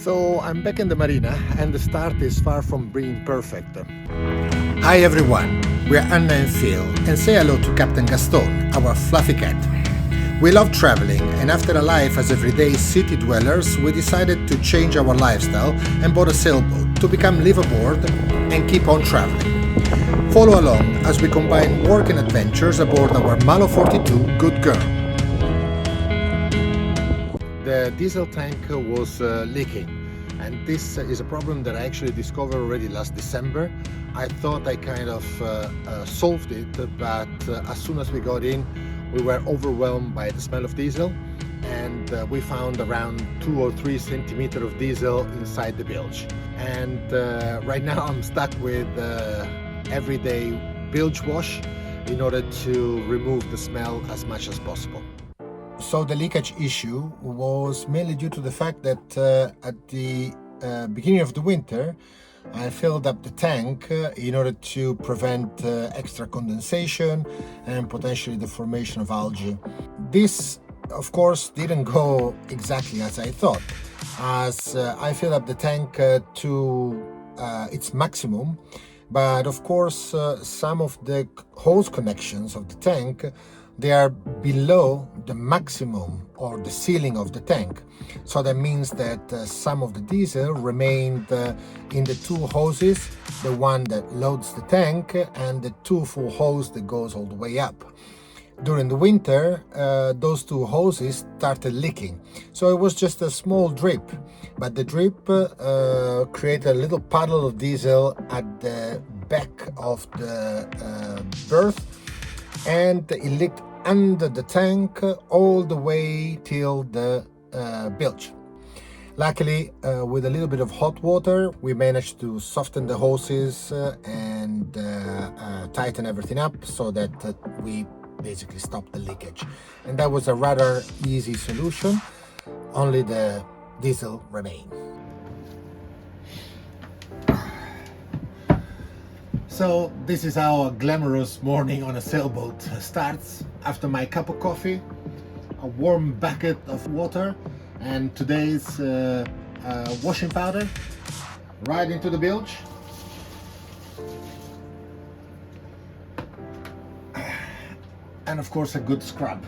So I'm back in the marina and the start is far from being perfect. Hi everyone, we're Anna&Fil and say hello to Captain Gastone, our fluffy cat. We love traveling, and after a life as everyday city dwellers, we decided to change our lifestyle and bought a sailboat to become Liveaboard and keep on traveling. Follow along as we combine work and adventures aboard our Malo 42 Good Girl. The diesel tank was leaking, and this is a problem that I actually discovered already last December. I thought I kind of solved it, but as soon as we got in, we were overwhelmed by the smell of diesel, and we found around 2 or 3 centimeters of diesel inside the bilge. And right now I'm stuck with everyday bilge wash in order to remove the smell as much as possible. So the leakage issue was mainly due to the fact that at the beginning of the winter I filled up the tank in order to prevent extra condensation and potentially the formation of algae. This, of course, didn't go exactly as I thought, as I filled up the tank to its maximum, but of course some of the hose connections of the tank, they are below the maximum or the ceiling of the tank. So that means that some of the diesel remained in the 2 hoses, the one that loads the tank and the 2 full hose that goes all the way up. During the winter, those 2 hoses started leaking. So it was just a small drip, but the drip created a little puddle of diesel at the back of the berth, and it leaked under the tank all the way till the bilge. Luckily, with a little bit of hot water, we managed to soften the hoses and tighten everything up so that we basically stopped the leakage. And that was a rather easy solution. Only the diesel remained. So this is how a glamorous morning on a sailboat starts. After my cup of coffee, a warm bucket of water, and today's washing powder right into the bilge. And of course a good scrub.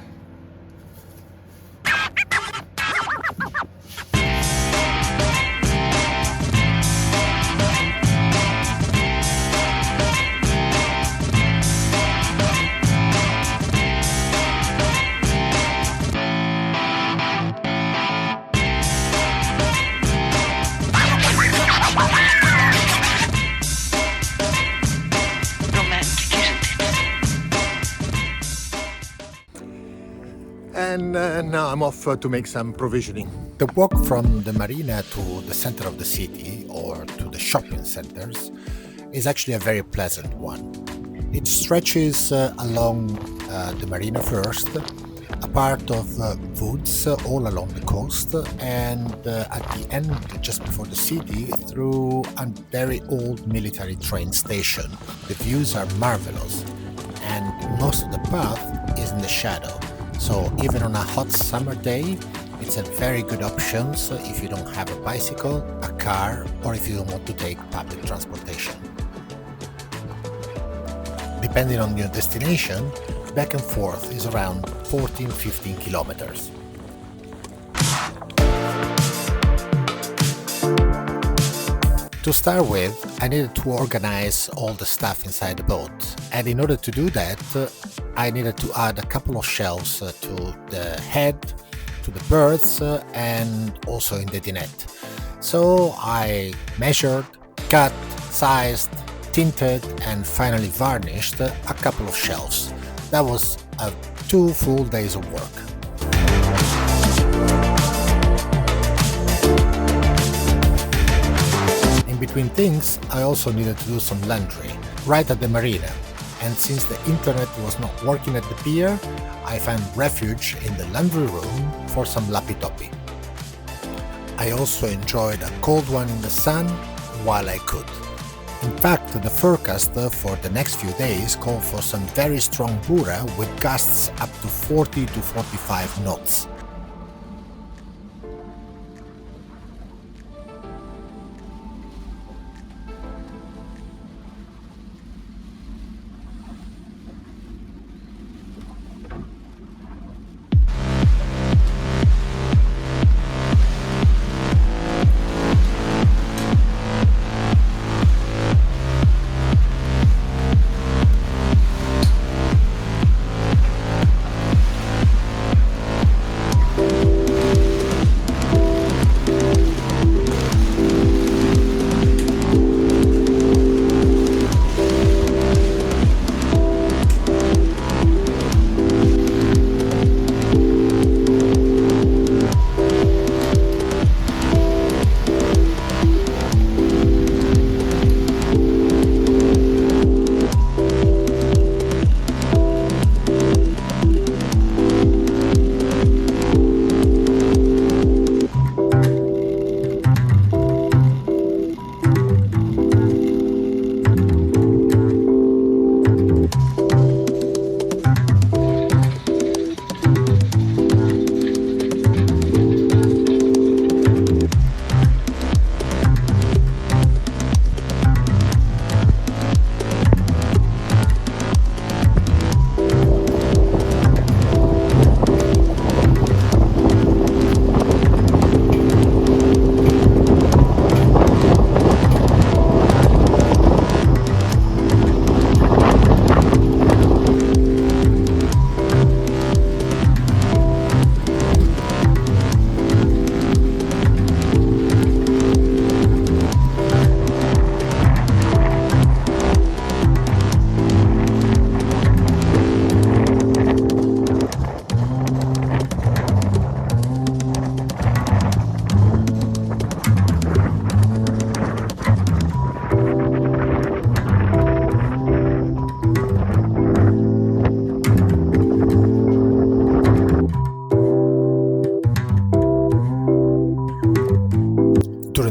And now I'm off to make some provisioning. The walk from the marina to the center of the city or to the shopping centers is actually a very pleasant one. It stretches along the marina first, a part of woods all along the coast, and at the end, just before the city, through a very old military train station. The views are marvelous, and most of the path is in the shadow. So even on a hot summer day, it's a very good option if you don't have a bicycle, a car, or if you don't want to take public transportation. Depending on your destination, back and forth is around 14-15 kilometers. To start with, I needed to organize all the stuff inside the boat, and in order to do that, I needed to add a couple of shelves to the head, to the berths, and also in the dinette. So I measured, cut, sized, tinted, and finally varnished a couple of shelves. That was 2 full days of work. Between things, I also needed to do some laundry right at the marina, and since the internet was not working at the pier, I found refuge in the laundry room for some lapi-topi. I also enjoyed a cold one in the sun while I could. In fact, the forecast for the next few days called for some very strong bura with gusts up to 40 to 45 knots.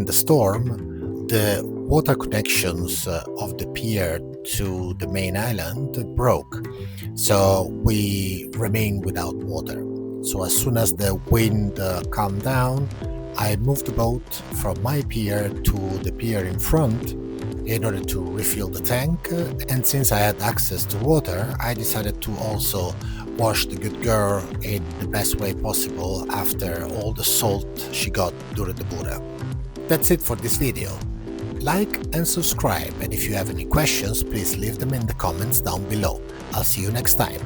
the storm, the water connections of the pier to the main island broke, so we remained without water. So as soon as the wind calmed down, I moved the boat from my pier to the pier in front in order to refill the tank, and since I had access to water, I decided to also wash the good girl in the best way possible after all the salt she got during the Buddha. That's it for this video. Like and subscribe, and if you have any questions, please leave them in the comments down below. I'll see you next time.